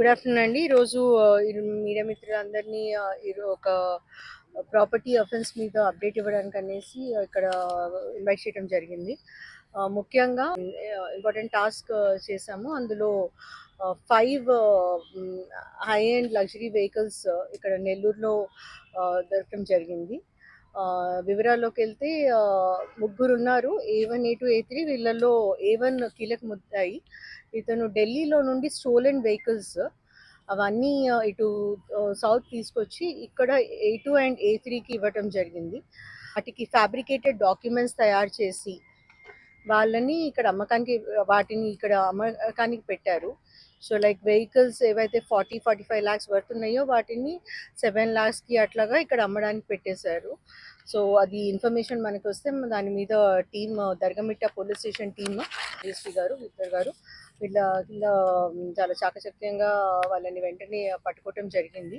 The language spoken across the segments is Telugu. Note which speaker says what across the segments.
Speaker 1: గుడ్ ఆఫ్టర్నూన్ అండి. ఈరోజు మీడియా మిత్రులందరినీ ఒక ప్రాపర్టీ అఫెన్స్ మీద అప్డేట్ ఇవ్వడానికి అనేసి ఇక్కడ ఇన్వైట్ చేయడం జరిగింది. ముఖ్యంగా ఇంపార్టెంట్ టాస్క్ చేశాము. అందులో 5 హై అండ్ లగ్జరీ వెహికల్స్ ఇక్కడ నెల్లూరులో దొరకడం జరిగింది. వివరాల్లోకి వెళ్తే ముగ్గురు ఉన్నారు, A1, A2, A3. వీళ్ళల్లో A1 కీలక ముద్దాయి. ఇతను ఢిల్లీలో నుండి స్టోలెన్ వెహికల్స్ అవన్నీ ఇటు సౌత్ తీసుకొచ్చి ఇక్కడ A2 అండ్ A3కి ఇవ్వటం జరిగింది. వాటికి ఫ్యాబ్రికేటెడ్ డాక్యుమెంట్స్ తయారు చేసి వాళ్ళని ఇక్కడ వాటిని ఇక్కడ అమ్మకానికి పెట్టారు. సో లైక్ వెహికల్స్ ఏవైతే 40-45 lakhs వర్త్ ఉన్నాయో వాటిని 7 lakhsకి అట్లాగా ఇక్కడ అమ్మడానికి పెట్టేశారు. సో అది ఇన్ఫర్మేషన్ మనకు వస్తే దాని మీద team Dargamitta police station team DSP గారు, విక్టర్ గారు వీళ్ళ కింద చాలా చాకచక్యంగా వాళ్ళని వెంటనే పట్టుకోవటం జరిగింది.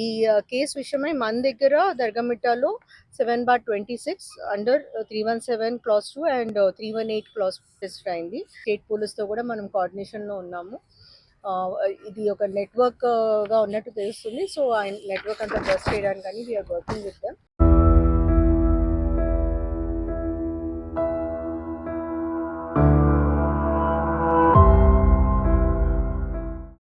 Speaker 1: ఈ కేసు విషయమై మన దగ్గర దర్గమిట్టలో 7/26 under 317 clause 2 and 318 clause register అయింది. స్టేట్ పోలీస్తో కూడా మనం కోఆర్డినేషన్లో ఉన్నాము. ఇది ఒక నెట్వర్క్ గా ఉన్నట్టు తెలుస్తుంది. సో ఆ నెట్వర్క్ అంతా బస్ట్ చేయడానికి కానీ వీఆర్ వర్కింగ్ విత్ దెమ్.